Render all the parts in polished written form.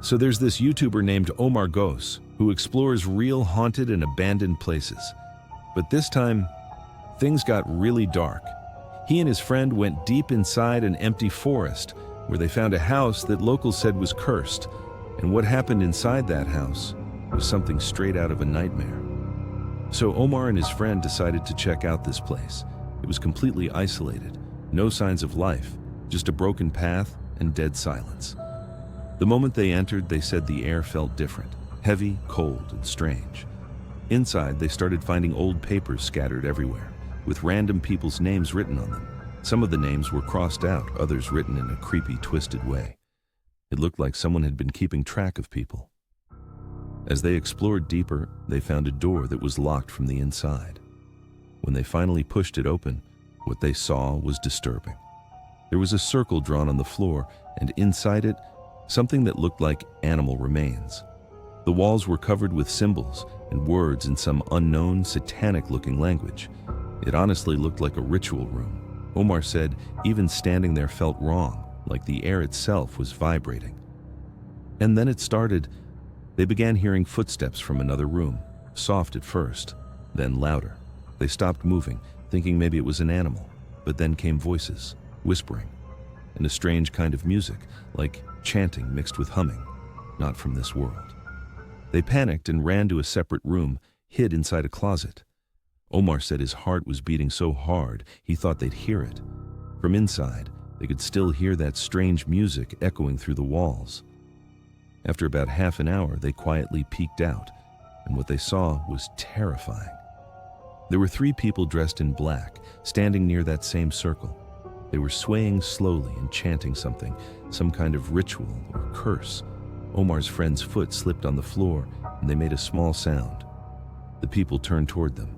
So there's this YouTuber named Omar Gosh who explores real haunted and abandoned places. But this time, things got really dark. He and his friend went deep inside an empty forest where they found a house that locals said was cursed. And what happened inside that house was something straight out of a nightmare. So Omar and his friend decided to check out this place. It was completely isolated, no signs of life, just a broken path and dead silence. The moment they entered, they said the air felt different, heavy, cold, and strange. Inside, they started finding old papers scattered everywhere, with random people's names written on them. Some of the names were crossed out, others written in a creepy, twisted way. It looked like someone had been keeping track of people. As they explored deeper, they found a door that was locked from the inside. When they finally pushed it open, what they saw was disturbing. There was a circle drawn on the floor, and inside it, something that looked like animal remains. The walls were covered with symbols and words in some unknown, satanic-looking language. It honestly looked like a ritual room. Omar said even standing there felt wrong, like the air itself was vibrating. And then it started. They began hearing footsteps from another room, soft at first, then louder. They stopped moving, thinking maybe it was an animal, but then came voices, whispering, and a strange kind of music, like chanting mixed with humming, not from this world. They panicked and ran to a separate room, hid inside a closet. Omar said his heart was beating so hard he thought they'd hear it. From inside, they could still hear that strange music echoing through the walls. After about half an hour, they quietly peeked out, and what they saw was terrifying. There were 3 people dressed in black, standing near that same circle. They were swaying slowly and chanting something, some kind of ritual or curse. Omar's friend's foot slipped on the floor, and they made a small sound. The people turned toward them.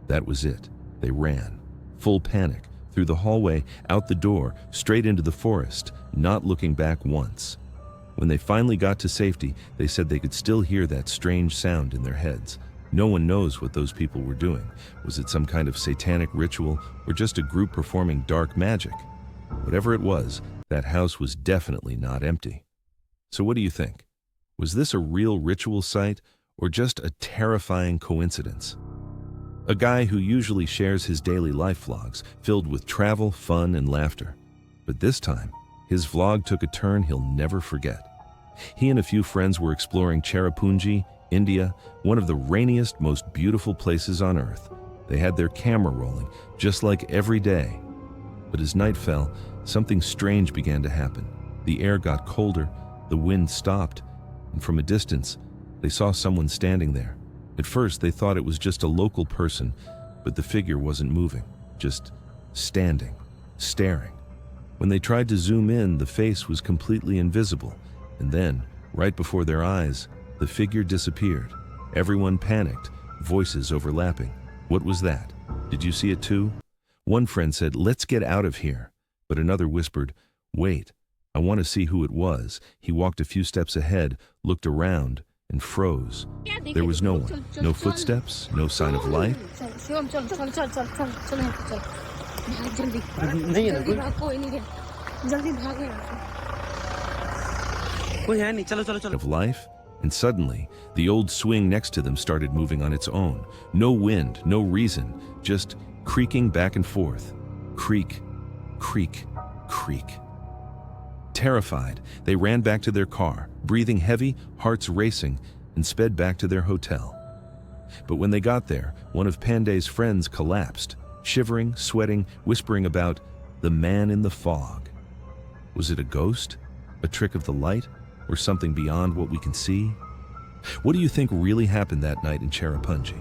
That was it. They ran, full panic, through the hallway, out the door, straight into the forest, not looking back once. When they finally got to safety, they said they could still hear that strange sound in their heads. No one knows what those people were doing. Was it some kind of satanic ritual or just a group performing dark magic? Whatever it was, that house was definitely not empty. So what do you think? Was this a real ritual site or just a terrifying coincidence? A guy who usually shares his daily life vlogs filled with travel, fun, and laughter. But this time, his vlog took a turn he'll never forget. He and a few friends were exploring Cherrapunji, India, one of the rainiest, most beautiful places on earth. They had their camera rolling, just like every day. But as night fell, something strange began to happen. The air got colder, the wind stopped, and from a distance, they saw someone standing there. At first, they thought it was just a local person, but the figure wasn't moving, just standing, staring. When they tried to zoom in, the face was completely invisible, and then, right before their eyes, the figure disappeared. Everyone panicked, voices overlapping. What was that? Did you see it too? One friend said, "Let's get out of here." But another whispered, "Wait, I want to see who it was." He walked a few steps ahead, looked around, and froze. There was no one, no footsteps, no sign of life. Of life, and suddenly, the old swing next to them started moving on its own. No wind, no reason, just creaking back and forth. Creak, creak, creak. Terrified, they ran back to their car, breathing heavy, hearts racing, and sped back to their hotel. But when they got there, one of Pandey's friends collapsed, shivering, sweating, whispering about the man in the fog. Was it a ghost? A trick of the light? Or something beyond what we can see? What do you think really happened that night in Cherrapunji?